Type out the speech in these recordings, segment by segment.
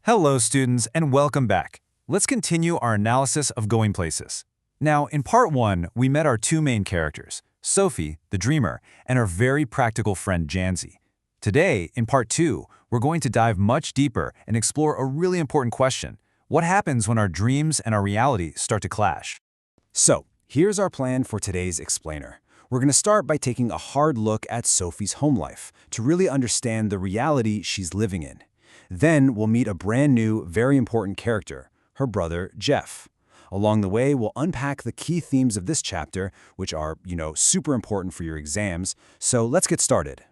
Hello, students, and welcome back. Let's continue our analysis of Going Places. Now, in part 1, we met our two main characters, Sophie, the dreamer, and her very practical friend Janzi. Today, in part 2, we're going to dive much deeper and explore a really important question. What happens when our dreams and our reality start to clash? So, here's our plan for today's explainer. We're going to start by taking a hard look at Sophie's home life to really understand the reality she's living in. Then we'll meet a brand new, very important character, her brother, Jeff. Along the way, we'll unpack the key themes of this chapter, which are, super important for your exams. So let's get started.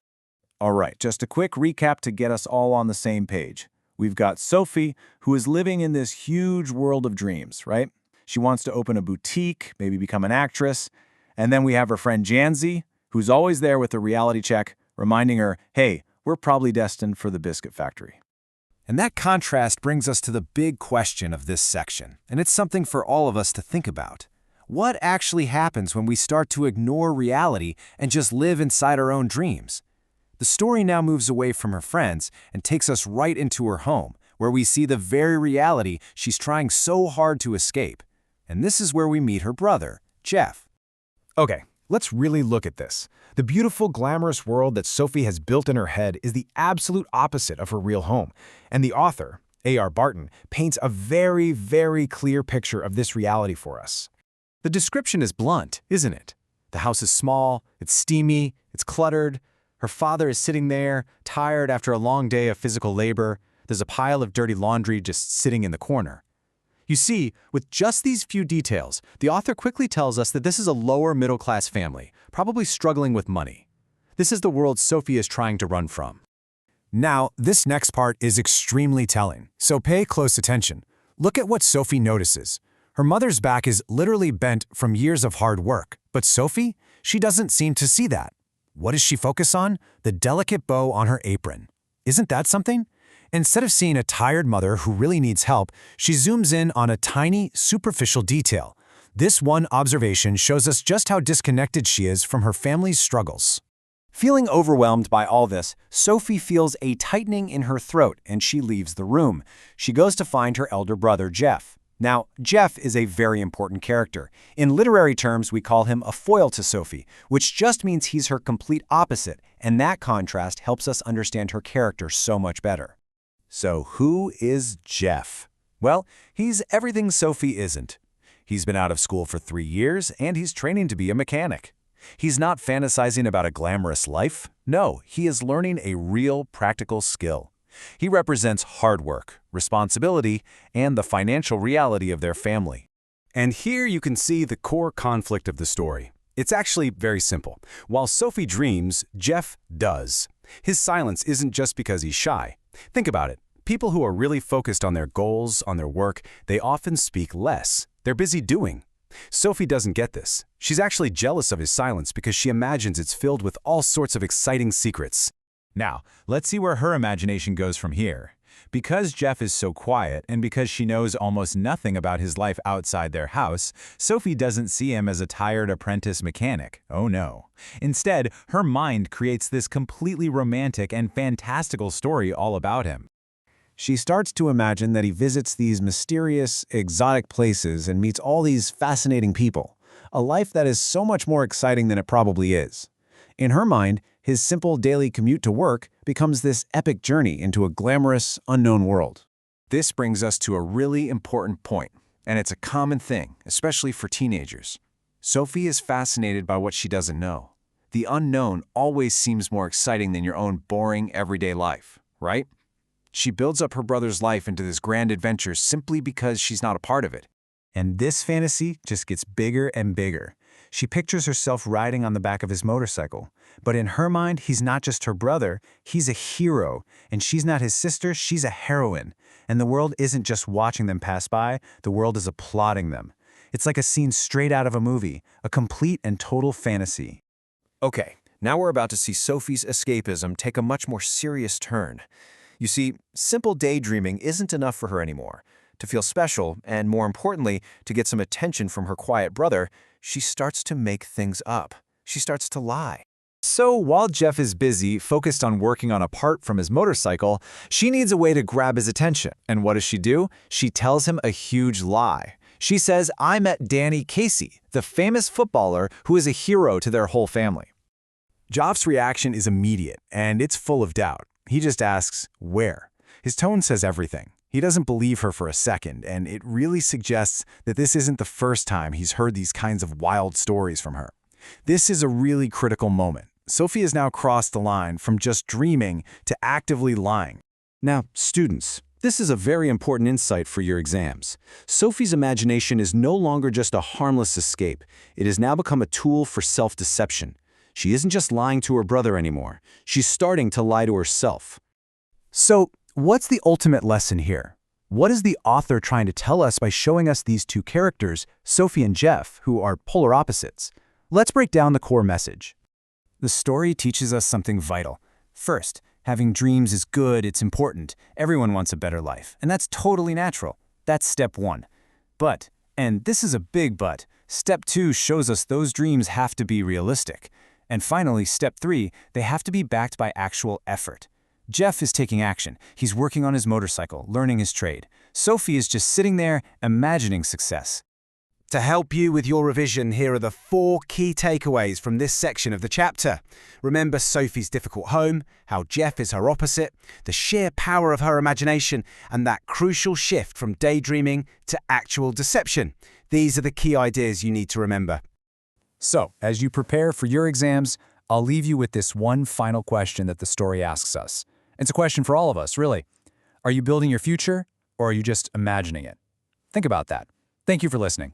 All right, just a quick recap to get us all on the same page. We've got Sophie, who is living in this huge world of dreams, right? She wants to open a boutique, maybe become an actress. And then we have her friend Janzi, who's always there with a reality check, reminding her, hey, we're probably destined for the biscuit factory. And that contrast brings us to the big question of this section, and it's something for all of us to think about. What actually happens when we start to ignore reality and just live inside our own dreams? The story now moves away from her friends and takes us right into her home, where we see the very reality she's trying so hard to escape. And this is where we meet her brother, Jeff. Okay, let's really look at this. The beautiful, glamorous world that Sophie has built in her head is the absolute opposite of her real home. And the author, A.R. Barton, paints a very, very clear picture of this reality for us. The description is blunt, isn't it? The house is small, it's steamy, it's cluttered. Her father is sitting there, tired after a long day of physical labor. There's a pile of dirty laundry just sitting in the corner. You see, with just these few details, the author quickly tells us that this is a lower middle-class family, probably struggling with money. This is the world Sophie is trying to run from. Now, this next part is extremely telling, so pay close attention. Look at what Sophie notices. Her mother's back is literally bent from years of hard work, but Sophie, she doesn't seem to see that. What does she focus on? The delicate bow on her apron. Isn't that something? Instead of seeing a tired mother who really needs help, she zooms in on a tiny, superficial detail. This one observation shows us just how disconnected she is from her family's struggles. Feeling overwhelmed by all this, Sophie feels a tightening in her throat and she leaves the room. She goes to find her elder brother, Jeff. Now, Jeff is a very important character. In literary terms, we call him a foil to Sophie, which just means he's her complete opposite, and that contrast helps us understand her character so much better. So who is Jeff? Well, he's everything Sophie isn't. He's been out of school for 3 years, and he's training to be a mechanic. He's not fantasizing about a glamorous life. No, he is learning a real practical skill. He represents hard work, responsibility, and the financial reality of their family. And here you can see the core conflict of the story. It's actually very simple. While Sophie dreams, Jeff does. His silence isn't just because he's shy. Think about it. People who are really focused on their goals, on their work, they often speak less. They're busy doing. Sophie doesn't get this. She's actually jealous of his silence because she imagines it's filled with all sorts of exciting secrets. Now, let's see where her imagination goes from here. Because Jeff is so quiet and because she knows almost nothing about his life outside their house, Sophie doesn't see him as a tired apprentice mechanic. Oh no. Instead, her mind creates this completely romantic and fantastical story all about him. She starts to imagine that he visits these mysterious, exotic places and meets all these fascinating people, a life that is so much more exciting than it probably is. In her mind, his simple daily commute to work becomes this epic journey into a glamorous, unknown world. This brings us to a really important point, and it's a common thing, especially for teenagers. Sophie is fascinated by what she doesn't know. The unknown always seems more exciting than your own boring, everyday life, right? She builds up her brother's life into this grand adventure simply because she's not a part of it. And this fantasy just gets bigger and bigger. She pictures herself riding on the back of his motorcycle. But in her mind, he's not just her brother, he's a hero. And she's not his sister, she's a heroine. And the world isn't just watching them pass by, the world is applauding them. It's like a scene straight out of a movie, a complete and total fantasy. Okay, now we're about to see Sophie's escapism take a much more serious turn. You see, simple daydreaming isn't enough for her anymore. To feel special, and more importantly, to get some attention from her quiet brother, she starts to make things up. She starts to lie. So while Jeff is busy, focused on working on a part from his motorcycle, she needs a way to grab his attention. And what does she do? She tells him a huge lie. She says, "I met Danny Casey, the famous footballer who is a hero to their whole family." Jeff's reaction is immediate, and it's full of doubt. He just asks, where? His tone says everything. He doesn't believe her for a second, and it really suggests that this isn't the first time he's heard these kinds of wild stories from her. This is a really critical moment. Sophie has now crossed the line from just dreaming to actively lying. Now, students, this is a very important insight for your exams. Sophie's imagination is no longer just a harmless escape. It has now become a tool for self-deception. She isn't just lying to her brother anymore. She's starting to lie to herself. So, what's the ultimate lesson here? What is the author trying to tell us by showing us these two characters, Sophie and Jeff, who are polar opposites? Let's break down the core message. The story teaches us something vital. First, having dreams is good, it's important. Everyone wants a better life, and that's totally natural. That's step one. But, and this is a big but, step two shows us those dreams have to be realistic. And finally, step three, they have to be backed by actual effort. Jeff is taking action. He's working on his motorcycle, learning his trade. Sophie is just sitting there, imagining success. To help you with your revision, here are the 4 key takeaways from this section of the chapter. Remember Sophie's difficult home, how Jeff is her opposite, the sheer power of her imagination, and that crucial shift from daydreaming to actual deception. These are the key ideas you need to remember. So, as you prepare for your exams, I'll leave you with this one final question that the story asks us. It's a question for all of us, really. Are you building your future, or are you just imagining it? Think about that. Thank you for listening.